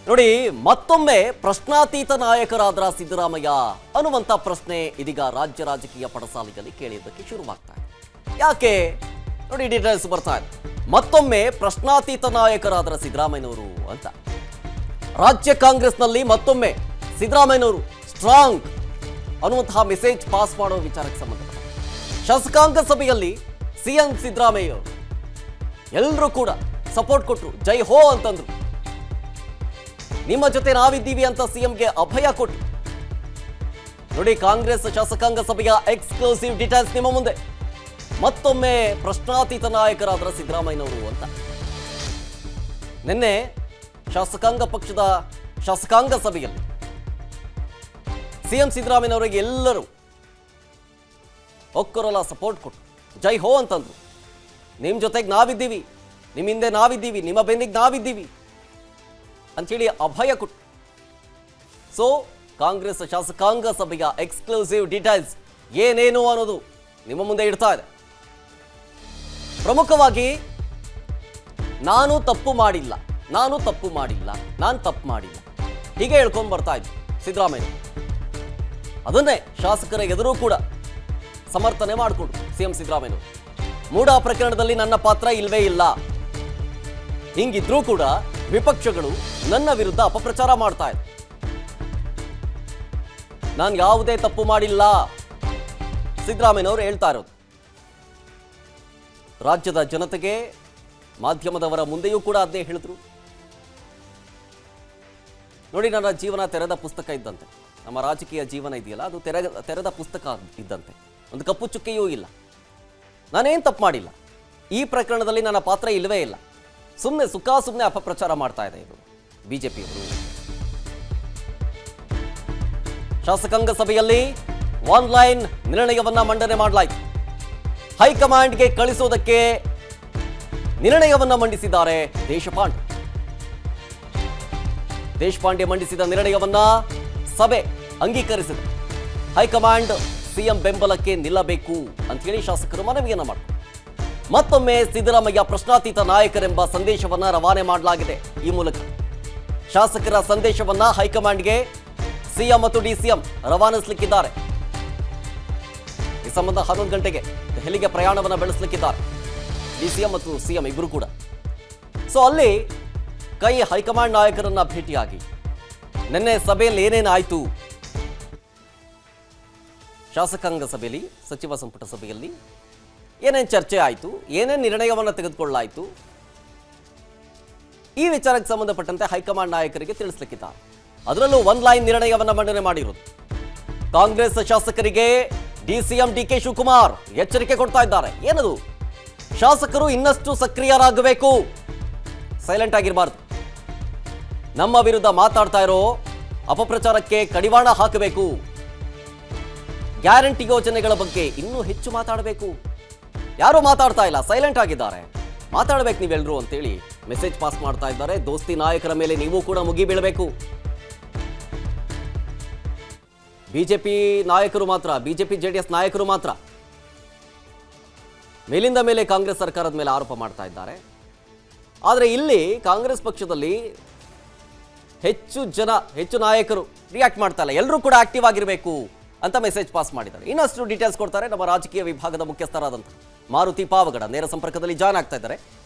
ನೋಡಿ, ಮತ್ತೊಮ್ಮೆ ಪ್ರಶ್ನಾತೀತ ನಾಯಕರಾದ್ರ ಸಿದ್ದರಾಮಯ್ಯ ಅನ್ನುವಂತ ಪ್ರಶ್ನೆ ಇದೀಗ ರಾಜ್ಯ ರಾಜಕೀಯ ಪಡಸಾಲೆಯಲ್ಲಿ ಕೇಳಿದ್ದಕ್ಕೆ ಶುರುವಾಗ್ತಾ ಇದೆ. ಯಾಕೆ ನೋಡಿ, ಡೀಟೇಲ್ಸ್ ಬರ್ತಾ ಇದೆ. ಮತ್ತೊಮ್ಮೆ ಪ್ರಶ್ನಾತೀತ ನಾಯಕರಾದ್ರ ಸಿದ್ದರಾಮಯ್ಯನವರು ಅಂತ ರಾಜ್ಯ ಕಾಂಗ್ರೆಸ್ನಲ್ಲಿ ಮತ್ತೊಮ್ಮೆ ಸಿದ್ದರಾಮಯ್ಯನವರು ಸ್ಟ್ರಾಂಗ್ ಅನ್ನುವಂತಹ ಮೆಸೇಜ್ ಪಾಸ್ ಮಾಡೋ ವಿಚಾರಕ್ಕೆ ಸಂಬಂಧಪಟ್ಟ ಶಾಸಕಾಂಗ ಸಭೆಯಲ್ಲಿ ಸಿಎಂ ಸಿದ್ದರಾಮಯ್ಯ ಎಲ್ಲರೂ ಕೂಡ ಸಪೋರ್ಟ್ ಕೊಟ್ಟರು, ಜೈ ಹೋ ಅಂತಂದ್ರು. ನಿಮ್ಮ ಜೊತೆ ನಾವಿದ್ದೀವಿ ಅಂತ ಸಿಎಂಗೆ ಅಭಯ ಕೊಟ್ಟು ನೋಡಿ. ಕಾಂಗ್ರೆಸ್ ಶಾಸಕಾಂಗ ಸಭೆಯ ಎಕ್ಸ್ಕ್ಲೂಸಿವ್ ಡೀಟೇಲ್ಸ್ ನಿಮ್ಮ ಮುಂದೆ. ಮತ್ತೊಮ್ಮೆ ಪ್ರಶ್ನಾತೀತ ನಾಯಕರಾದ ಸಿದ್ದರಾಮಯ್ಯನವರು ಅಂತ ನಿನ್ನೆ ಶಾಸಕಾಂಗ ಪಕ್ಷದ ಶಾಸಕಾಂಗ ಸಭೆಯಲ್ಲಿ ಸಿಎಂ ಸಿದ್ದರಾಮಯ್ಯನವರಿಗೆ ಎಲ್ಲರೂ ಒಕ್ಕರಲ್ಲ ಸಪೋರ್ಟ್ ಕೊಟ್ಟು ಜೈ ಹೋ ಅಂತಂದ್ರು. ನಿಮ್ಮ ಜೊತೆಗೆ ನಾವಿದ್ದೀವಿ, ನಿಮ್ಮ ಹಿಂದೆ ನಾವಿದ್ದೀವಿ, ನಿಮ್ಮ ಬೆನ್ನಿಗೆ ನಾವಿದ್ದೀವಿ ಅಂಥೇಳಿ ಅಭಯ ಕೊಟ್ಟು. ಸೊ ಕಾಂಗ್ರೆಸ್ ಶಾಸಕಾಂಗ ಸಭೆಯ ಎಕ್ಸ್ಕ್ಲೂಸಿವ್ ಡೀಟೇಲ್ಸ್ ಏನೇನು ಅನ್ನೋದು ನಿಮ್ಮ ಮುಂದೆ ಇಡ್ತಾ ಇದೆ. ಪ್ರಮುಖವಾಗಿ ನಾನು ತಪ್ಪು ಮಾಡಿಲ್ಲ, ನಾನು ತಪ್ಪು ಮಾಡಿಲ್ಲ ಹೀಗೆ ಹೇಳ್ಕೊಂಡು ಬರ್ತಾ ಇದ್ರು ಸಿದ್ದರಾಮಯ್ಯ. ಅದನ್ನೇ ಶಾಸಕರ ಎದುರು ಕೂಡ ಸಮರ್ಥನೆ ಮಾಡಿಕೊಂಡ್ರು ಸಿಎಂ ಸಿದ್ದರಾಮಯ್ಯ. ಮೂಡಾ ಪ್ರಕರಣದಲ್ಲಿ ನನ್ನ ಪಾತ್ರ ಇಲ್ವೇ ಇಲ್ಲ, ಹಿಂಗಿದ್ರೂ ಕೂಡ ವಿಪಕ್ಷಗಳು ನನ್ನ ವಿರುದ್ಧ ಅಪಪ್ರಚಾರ ಮಾಡ್ತಾ ಇದೆ. ನಾನು ಯಾವುದೇ ತಪ್ಪು ಮಾಡಿಲ್ಲ ಸಿದ್ದರಾಮಯ್ಯನವರು ಹೇಳ್ತಾ ಇರೋದು. ರಾಜ್ಯದ ಜನತೆಗೆ ಮಾಧ್ಯಮದವರ ಮುಂದೆಯೂ ಕೂಡ ಅದನ್ನೇ ಹೇಳಿದ್ರು. ನೋಡಿ, ನನ್ನ ಜೀವನ ತೆರೆದ ಪುಸ್ತಕ ಇದ್ದಂತೆ. ನಮ್ಮ ರಾಜಕೀಯ ಜೀವನ ಇದೆಯಲ್ಲ, ಅದು ತೆರೆದ ಪುಸ್ತಕ ಇದ್ದಂತೆ. ಒಂದು ಕಪ್ಪು ಚುಕ್ಕೆಯೂ ಇಲ್ಲ. ನಾನೇನು ತಪ್ಪು ಮಾಡಿಲ್ಲ, ಈ ಪ್ರಕರಣದಲ್ಲಿ ನನ್ನ ಪಾತ್ರ ಇಲ್ಲವೇ ಇಲ್ಲ. ಸುಮ್ಮನೆ ಅಪಪ್ರಚಾರ ಮಾಡ್ತಾ ಇದೆ ಇದು ಬಿಜೆಪಿಯವರು. ಶಾಸಕಾಂಗ ಸಭೆಯಲ್ಲಿ ಆನ್ಲೈನ್ ನಿರ್ಣಯವನ್ನ ಮಂಡನೆ ಮಾಡಲಾಯಿತು. ಹೈಕಮಾಂಡ್ಗೆ ಕಳಿಸೋದಕ್ಕೆ ನಿರ್ಣಯವನ್ನ ಮಂಡಿಸಿದ್ದಾರೆ ದೇಶಪಾಂಡೆ ಮಂಡಿಸಿದ ನಿರ್ಣಯವನ್ನ ಸಭೆ ಅಂಗೀಕರಿಸಿದೆ. ಹೈಕಮಾಂಡ್ ಸಿಎಂ ಬೆಂಬಲಕ್ಕೆ ನಿಲ್ಲಬೇಕು ಅಂತ ಹೇಳಿ ಶಾಸಕರು ಮನವಿಯನ್ನ ಮಾಡಿದರು. ಮತ್ತೊಮ್ಮೆ ಸಿದ್ದರಾಮಯ್ಯ ಪ್ರಶ್ನಾತೀತ ನಾಯಕರೆಂಬ ಸಂದೇಶವನ್ನ ರವಾನೆ ಮಾಡಲಾಗಿದೆ. ಈ ಮೂಲಕ ಶಾಸಕರ ಸಂದೇಶವನ್ನ ಹೈಕಮಾಂಡ್ಗೆ ಸಿಎಂ ಮತ್ತು ಡಿಸಿಎಂ ರವಾನಿಸಲಿಕ್ಕಿದ್ದಾರೆ. ಈ ಸಂಬಂಧ 11 ಗಂಟೆಗೆ ದೆಹಲಿಗೆ ಪ್ರಯಾಣವನ್ನು ಬೆಳೆಸಲಿಕ್ಕಿದ್ದಾರೆ ಡಿಸಿಎಂ ಮತ್ತು ಸಿಎಂ ಇಬ್ಬರು ಕೂಡ. ಸೊ ಅಲ್ಲಿ ಹೈಕಮಾಂಡ್ ನಾಯಕರನ್ನ ಭೇಟಿಯಾಗಿ ನಿನ್ನೆ ಸಭೆಯಲ್ಲಿ ಏನೇನಾಯಿತು, ಶಾಸಕಾಂಗ ಸಭೆಯಲ್ಲಿ, ಸಚಿವ ಸಂಪುಟ ಸಭೆಯಲ್ಲಿ ಏನೇನು ಚರ್ಚೆ ಆಯಿತು, ಏನೇನು ನಿರ್ಣಯವನ್ನು ತೆಗೆದುಕೊಳ್ಳಲಾಯಿತು, ಈ ವಿಚಾರಕ್ಕೆ ಸಂಬಂಧಪಟ್ಟಂತೆ ಹೈಕಮಾಂಡ್ ನಾಯಕರಿಗೆ ತಿಳಿಸಲಿಕ್ಕಿದ್ದಾರೆ. ಅದರಲ್ಲೂ ಲೈನ್ ನಿರ್ಣಯವನ್ನು ಮಂಡನೆ ಮಾಡಿರೋದು. ಕಾಂಗ್ರೆಸ್ ಶಾಸಕರಿಗೆ ಡಿಸಿಎಂ ಡಿಕೆ ಶಿವಕುಮಾರ್ ಎಚ್ಚರಿಕೆ ಕೊಡ್ತಾ ಇದ್ದಾರೆ. ಏನದು? ಶಾಸಕರು ಇನ್ನಷ್ಟು ಸಕ್ರಿಯರಾಗಬೇಕು, ಸೈಲೆಂಟ್ ಆಗಿರಬಾರ್ದು. ನಮ್ಮ ವಿರುದ್ಧ ಮಾತಾಡ್ತಾ ಇರೋ ಅಪಪ್ರಚಾರಕ್ಕೆ ಕಡಿವಾಣ ಹಾಕಬೇಕು. ಗ್ಯಾರಂಟಿ ಯೋಜನೆಗಳ ಬಗ್ಗೆ ಇನ್ನೂ ಹೆಚ್ಚು ಮಾತಾಡಬೇಕು. ಯಾರು ಮಾತಾಡ್ತಾ ಇಲ್ಲ, ಸೈಲೆಂಟ್ ಆಗಿದ್ದಾರೆ, ಮಾತಾಡಬೇಕು ನೀವೆಲ್ಲರೂ ಅಂತೇಳಿ ಮೆಸೇಜ್ ಪಾಸ್ ಮಾಡ್ತಾ ಇದ್ದಾರೆ. ದೋಸ್ತಿ ನಾಯಕರ ಮೇಲೆ ನೀವು ಕೂಡ ಮುಗಿಬೀಳಬೇಕು. ಬಿಜೆಪಿ ನಾಯಕರು ಮಾತ್ರ, ಬಿಜೆಪಿ ಜೆಡಿಎಸ್ ನಾಯಕರು ಮಾತ್ರ ಮೇಲಿಂದ ಮೇಲೆ ಕಾಂಗ್ರೆಸ್ ಸರ್ಕಾರದ ಮೇಲೆ ಆರೋಪ ಮಾಡ್ತಾ ಇದ್ದಾರೆ. ಆದರೆ ಇಲ್ಲಿ ಕಾಂಗ್ರೆಸ್ ಪಕ್ಷದಲ್ಲಿ ಹೆಚ್ಚು ನಾಯಕರು ರಿಯಾಕ್ಟ್ ಮಾಡ್ತಾ ಇಲ್ಲ. ಎಲ್ಲರೂ ಕೂಡ ಆಕ್ಟಿವ್ ಆಗಿರಬೇಕು ಅಂತ ಮೆಸೇಜ್ ಪಾಸ್ ಮಾಡಿದ್ದಾರೆ. ಇನ್ನಷ್ಟು ಡೀಟೇಲ್ಸ್ ಕೊಡ್ತಾರೆ ನಮ್ಮ ರಾಜಕೀಯ ವಿಭಾಗದ ಮುಖ್ಯಸ್ಥರಾದಂಥ ಮಾರುತಿ ಪಾವಗಡ ನೇರ ಸಂಪರ್ಕದಲ್ಲಿ ಜಾಯ್ನ್ ಆಗ್ತಾ ಇದ್ದಾರೆ.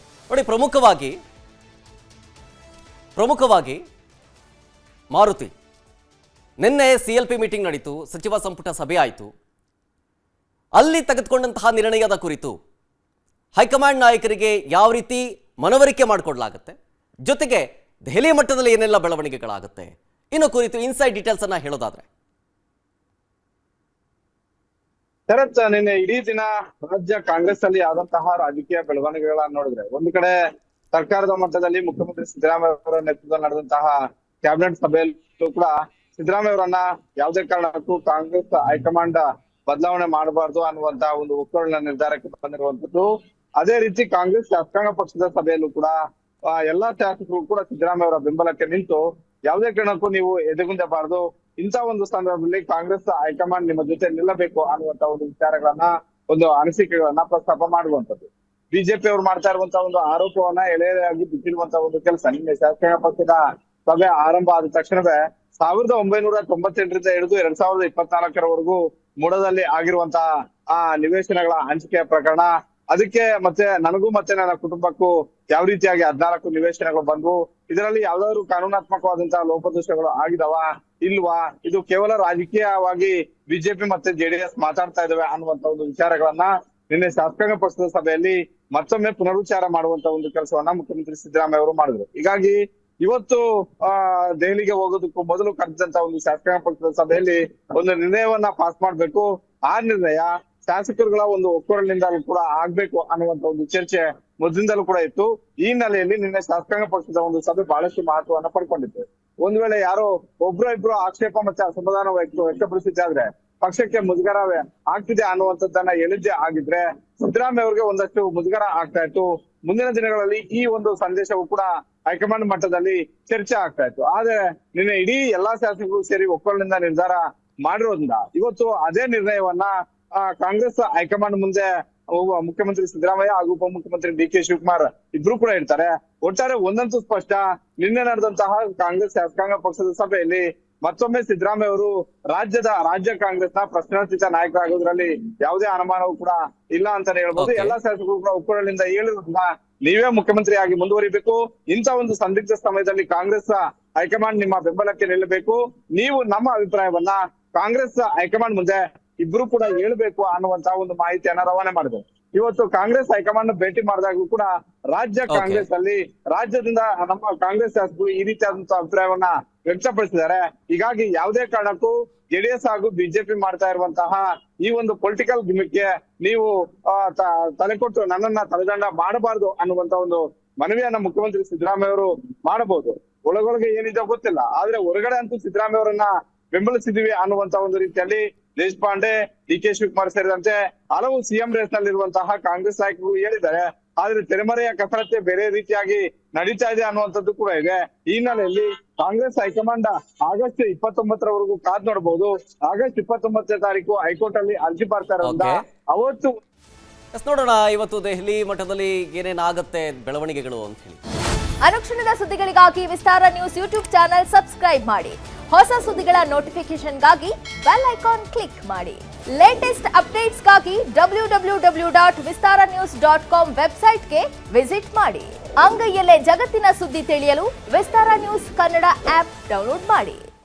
ನೋಡಿ, ಪ್ರಮುಖವಾಗಿ ಮಾರುತಿ, ನಿನ್ನೆ CLP ಮೀಟಿಂಗ್ ನಡೀತು, ಸಚಿವ ಸಂಪುಟ ಸಭೆ ಆಯಿತು. ಅಲ್ಲಿ ತೆಗೆದುಕೊಂಡಂತಹ ನಿರ್ಣಯದ ಕುರಿತು ಹೈಕಮಾಂಡ್ ನಾಯಕರಿಗೆ ಯಾವ ರೀತಿ ಮನವರಿಕೆ ಮಾಡಿಕೊಡ್ಲಾಗುತ್ತೆ, ಜೊತೆಗೆ ದೆಹಲಿ ಮಟ್ಟದಲ್ಲಿ ಏನೆಲ್ಲ ಬೆಳವಣಿಗೆಗಳಾಗುತ್ತೆ, ಇನ್ನು ಕುರಿತು ಇನ್ಸೈಡ್ ಡೀಟೇಲ್ಸ್ ಅನ್ನ ಹೇಳೋದಾದ್ರೆ. ಶರತ್, ನಿನ್ನೆ ಇಡೀ ದಿನ ರಾಜ್ಯ ಕಾಂಗ್ರೆಸ್ ಅಲ್ಲಿ ಆದಂತಹ ರಾಜಕೀಯ ಬೆಳವಣಿಗೆಗಳನ್ನ ನೋಡಿದ್ರೆ, ಒಂದು ಕಡೆ ಸರ್ಕಾರದ ಮಟ್ಟದಲ್ಲಿ ಮುಖ್ಯಮಂತ್ರಿ ಸಿದ್ದರಾಮಯ್ಯ ಅವರ ನೇತೃತ್ವದಲ್ಲಿ ನಡೆದಂತಹ ಕ್ಯಾಬಿನೆಟ್ ಸಭೆಯಲ್ಲೂ ಕೂಡ ಸಿದ್ದರಾಮಯ್ಯ ಅವರನ್ನ ಯಾವುದೇ ಕಾರಣಕ್ಕೂ ಕಾಂಗ್ರೆಸ್ ಹೈಕಮಾಂಡ್ ಬದಲಾವಣೆ ಮಾಡಬಾರ್ದು ಅನ್ನುವಂತಹ ಒಂದು ಒಕ್ಕೂಟದ ನಿರ್ಧಾರಕ್ಕೆ ಬಂದಿರುವಂತದ್ದು. ಅದೇ ರೀತಿ ಕಾಂಗ್ರೆಸ್ ಶಾಸಕಾಂಗ ಪಕ್ಷದ ಸಭೆಯಲ್ಲೂ ಕೂಡ ಎಲ್ಲಾ ಶಾಸಕರು ಕೂಡ ಸಿದ್ದರಾಮಯ್ಯ ಅವರ ಬೆಂಬಲಕ್ಕೆ ನಿಂತು ಯಾವುದೇ ಕಾರಣಕ್ಕೂ ನೀವು ಎದೆಗುಂದಬಾರದು, ಇಂಥ ಒಂದು ಸಂದರ್ಭದಲ್ಲಿ ಕಾಂಗ್ರೆಸ್ ಹೈಕಮಾಂಡ್ ನಿಮ್ಮ ಜೊತೆ ನಿಲ್ಲಬೇಕು ಅನ್ನುವಂತ ಒಂದು ವಿಚಾರಗಳನ್ನ, ಒಂದು ಅನಿಸಿಕೆಗಳನ್ನ ಪ್ರಸ್ತಾಪ ಮಾಡುವಂತದ್ದು. ಬಿಜೆಪಿ ಅವರು ಮಾಡ್ತಾ ಇರುವಂತಹ ಒಂದು ಆರೋಪವನ್ನ ಎಳೆಯಾಗಿ ಬಿಟ್ಟಿರುವಂತಹ ಒಂದು ಕೆಲಸ ನಿನ್ನೆ ಶಾಸಕಾಂಗ ಪಕ್ಷದ ಸಭೆ ಆರಂಭ ಆದ ತಕ್ಷಣವೇ 1998ರಿಂದ ಹಿಡಿದು 2024ರವರೆಗೂ ಮೂಡದಲ್ಲಿ ಆಗಿರುವಂತಹ ಆ ನಿವೇಶನಗಳ ಹಂಚಿಕೆಯ ಪ್ರಕರಣ, ಅದಕ್ಕೆ ಮತ್ತೆ ನನಗೂ ಮತ್ತೆ ನನ್ನ ಕುಟುಂಬಕ್ಕೂ ಯಾವ ರೀತಿಯಾಗಿ 14 ನಿವೇಶನಗಳು ಬಂದ್ವು, ಇದರಲ್ಲಿ ಯಾವ್ದಾದ್ರು ಕಾನೂನಾತ್ಮಕವಾದಂತಹ ಲೋಪದೋಷಗಳು ಆಗಿದಾವ ಇಲ್ವಾ, ಇದು ಕೇವಲ ರಾಜಕೀಯವಾಗಿ ಬಿಜೆಪಿ ಮತ್ತೆ ಜೆಡಿಎಸ್ ಮಾತಾಡ್ತಾ ಇದಾವೆ ಅನ್ನುವಂತ ಒಂದು ವಿಚಾರಗಳನ್ನ ನಿನ್ನೆ ಶಾಸಕಾಂಗ ಪಕ್ಷದ ಸಭೆಯಲ್ಲಿ ಮತ್ತೊಮ್ಮೆ ಪುನರುಚ್ಚಾರ ಮಾಡುವಂತ ಒಂದು ಕೆಲಸವನ್ನ ಮುಖ್ಯಮಂತ್ರಿ ಸಿದ್ದರಾಮಯ್ಯ ಅವರು ಮಾಡಿದ್ರು. ಹೀಗಾಗಿ ಇವತ್ತು ದೆಹಲಿಗೆ ಹೋಗೋದಕ್ಕೂ ಮೊದಲು ಕರೆದಂತ ಒಂದು ಶಾಸಕಾಂಗ ಪಕ್ಷದ ಸಭೆಯಲ್ಲಿ ಒಂದು ನಿರ್ಣಯವನ್ನ ಪಾಸ್ ಮಾಡ್ಬೇಕು. ಆ ನಿರ್ಣಯ ಶಾಸಕರುಗಳ ಒಂದು ಒಕ್ಕೊರಲಿನಿಂದಲೂ ಕೂಡ ಆಗ್ಬೇಕು ಅನ್ನುವಂತ ಒಂದು ಚರ್ಚೆ ಮೊದಲಿಂದಲೂ ಕೂಡ ಇತ್ತು. ಈ ಹಿನ್ನೆಲೆಯಲ್ಲಿ ನಿನ್ನೆ ಶಾಸಕಾಂಗ ಪಕ್ಷದ ಒಂದು ಸಭೆ ಬಹಳಷ್ಟು ಮಹತ್ವವನ್ನ ಪಡ್ಕೊಂಡಿತ್ತು. ಒಂದ್ ವೇಳೆ ಯಾರೋ ಇಬ್ರು ಆಕ್ಷೇಪ ಮತ್ತೆ ಅಸಮಾಧಾನ ವ್ಯಕ್ತಪಡಿಸಿದ್ದಾದ್ರೆ ಪಕ್ಷಕ್ಕೆ ಮುಜುಗರ ಆಗ್ತಿದೆ ಅನ್ನುವಂಥದ್ದನ್ನ ಹೇಳಿದ್ದೆ ಆಗಿದ್ರೆ ಸಿದ್ದರಾಮಯ್ಯ ಅವರಿಗೆ ಒಂದಷ್ಟು ಮುಜುಗರ ಆಗ್ತಾ ಇತ್ತು. ಮುಂದಿನ ದಿನಗಳಲ್ಲಿ ಈ ಒಂದು ಸಂದೇಶವು ಕೂಡ ಹೈಕಮಾಂಡ್ ಮಟ್ಟದಲ್ಲಿ ಚರ್ಚೆ ಆಗ್ತಾ ಇತ್ತು. ಆದ್ರೆ ನಿನ್ನೆ ಇಡೀ ಎಲ್ಲಾ ಶಾಸಕರು ಸೇರಿ ಒಕ್ಕೊರಲಿನಿಂದ ನಿರ್ಧಾರ ಮಾಡಿರೋದ್ರಿಂದ ಇವತ್ತು ಅದೇ ನಿರ್ಣಯವನ್ನ ಕಾಂಗ್ರೆಸ್ ಹೈಕಮಾಂಡ್ ಮುಂದೆ ಮುಖ್ಯಮಂತ್ರಿ ಸಿದ್ದರಾಮಯ್ಯ ಹಾಗೂ ಉಪಮುಖ್ಯಮಂತ್ರಿ ಡಿ.ಕೆ. ಶಿವಕುಮಾರ್ ಇಬ್ರು ಕೂಡ ಇರ್ತಾರೆ. ಒಟ್ಟಾರೆ ಒಂದಂತೂ ಸ್ಪಷ್ಟ, ನಿನ್ನೆ ನಡೆದಂತಹ ಕಾಂಗ್ರೆಸ್ ಶಾಸಕಾಂಗ ಪಕ್ಷದ ಸಭೆಯಲ್ಲಿ ಮತ್ತೊಮ್ಮೆ ಸಿದ್ದರಾಮಯ್ಯ ಅವರು ರಾಜ್ಯ ಕಾಂಗ್ರೆಸ್ನ ಪ್ರಶ್ನಾತೀತ ನಾಯಕರಾಗೋದ್ರಲ್ಲಿ ಯಾವುದೇ ಅನುಮಾನವೂ ಕೂಡ ಇಲ್ಲ ಅಂತಾನೆ ಹೇಳ್ಬೋದು. ಎಲ್ಲಾ ಶಾಸಕರು ಕೂಡ ಒಕ್ಕೊರಲಿಂದ ಹೇಳಿರೋದ್ರಿಂದ ನೀವೇ ಮುಖ್ಯಮಂತ್ರಿ ಆಗಿ ಮುಂದುವರಿಬೇಕು, ಇಂಥ ಒಂದು ಸಂದಿಗ್ಧ ಸಮಯದಲ್ಲಿ ಕಾಂಗ್ರೆಸ್ ಹೈಕಮಾಂಡ್ ನಿಮ್ಮ ಬೆಂಬಲಕ್ಕೆ ನಿಲ್ಲಬೇಕು, ನೀವು ನಮ್ಮ ಅಭಿಪ್ರಾಯವನ್ನ ಕಾಂಗ್ರೆಸ್ ಹೈಕಮಾಂಡ್ ಮುಂದೆ ಇಬ್ರು ಕೂಡ ಹೇಳ್ಬೇಕು ಅನ್ನುವಂತ ಒಂದು ಮಾಹಿತಿಯನ್ನ ರವಾನೆ ಮಾಡಿದೆ. ಇವತ್ತು ಕಾಂಗ್ರೆಸ್ ಹೈಕಮಾಂಡ್ ಭೇಟಿ ಮಾಡಿದಾಗೂ ಕೂಡ ರಾಜ್ಯ ಕಾಂಗ್ರೆಸ್ ಅಲ್ಲಿ ರಾಜ್ಯದಿಂದ ನಮ್ಮ ಕಾಂಗ್ರೆಸ್ ಶಾಸಕರು ಈ ರೀತಿಯಾದಂತಹ ಅಭಿಪ್ರಾಯವನ್ನ ವ್ಯಕ್ತಪಡಿಸಿದ್ದಾರೆ. ಹೀಗಾಗಿ ಯಾವುದೇ ಕಾರಣಕ್ಕೂ ಜೆಡಿಎಸ್ ಹಾಗೂ ಬಿಜೆಪಿ ಮಾಡ್ತಾ ಇರುವಂತಹ ಈ ಒಂದು ಪೊಲಿಟಿಕಲ್ ಗಿಮಿಕ್ಗೆ ನೀವು ತಲೆ ಕೊಟ್ಟು ನನ್ನನ್ನ ತಲೆದಂಡ ಮಾಡಬಾರದು ಅನ್ನುವಂತ ಒಂದು ಮನವಿಯನ್ನ ಮುಖ್ಯಮಂತ್ರಿ ಸಿದ್ದರಾಮಯ್ಯ ಅವರು ಮಾಡಬಹುದು. ಒಳಗೊಳಗೆ ಏನಿದೆ ಗೊತ್ತಿಲ್ಲ, ಆದ್ರೆ ಹೊರಗಡೆ ಅಂತೂ ಸಿದ್ದರಾಮಯ್ಯ ಅವರನ್ನ ಬೆಂಬಲಿಸಿದೀವಿ ಅನ್ನುವಂತ ಒಂದು ರೀತಿಯಲ್ಲಿ ದೇಶಪಾಂಡೆ, ಡಿ.ಕೆ. ಶಿವಕುಮಾರ್ ಸೇರಿದಂತೆ ಹಲವು ಸಿಎಂ ರೇಸ್ ನಲ್ಲಿರುವಂತಹ ಕಾಂಗ್ರೆಸ್ ನಾಯಕರು ಹೇಳಿದ್ದಾರೆ. ಆದ್ರೆ ತೆರೆಮರೆಯ ಕಸರತ್ತೆ ಬೇರೆ ರೀತಿಯಾಗಿ ನಡೀತಾ ಇದೆ ಅನ್ನುವಂಥದ್ದು ಕೂಡ ಇದೆ. ಈ ಹಿನ್ನೆಲೆಯಲ್ಲಿ ಕಾಂಗ್ರೆಸ್ ಹೈಕಮಾಂಡ್ ಆಗಸ್ಟ್ 29ರವರೆಗೂ ಕಾದ್ ನೋಡಬಹುದು. ಆಗಸ್ಟ್ 29ನೇ ತಾರೀಕು ಹೈಕೋರ್ಟ್ ಅಲ್ಲಿ ಅರ್ಜಿ ಬರ್ತಾ ಇರೋದ್ರಿಂದ ಅವತ್ತು ನೋಡೋಣ ಇವತ್ತು ದೆಹಲಿ ಮಟ್ಟದಲ್ಲಿ ಏನೇನಾಗುತ್ತೆ ಬೆಳವಣಿಗೆಗಳು ಅಂತ ಹೇಳಿ. ಅನುಕ್ಷಣದ ಸುದ್ದಿಗಳಿಗಾಗಿ ವಿಸ್ತಾರ ನ್ಯೂಸ್ ಯೂಟ್ಯೂಬ್ ಚಾನೆಲ್ ಸಬ್ಸ್ಕ್ರೈಬ್ ಮಾಡಿ. ಹೊಸ ಸುದ್ದಿಗಳ ನೋಟಿಫಿಕೇಶನ್ಗಾಗಿ ಬೆಲ್ ಐಕಾನ್ ಕ್ಲಿಕ್ ಮಾಡಿ. ಲೇಟೆಸ್ಟ್ ಅಪ್ಡೇಟ್ಸ್ಗಾಗಿ www.vistaranews.com ವೆಬ್ಸೈಟ್ಗೆ ವಿಸಿಟ್ ಮಾಡಿ. ಅಂಗೈಯಲ್ಲೇ ಜಗತ್ತಿನ ಸುದ್ದಿ ತಿಳಿಯಲು ವಿಸ್ತಾರ ನ್ಯೂಸ್ ಕನ್ನಡ ಆಪ್ ಡೌನ್ಲೋಡ್ ಮಾಡಿ.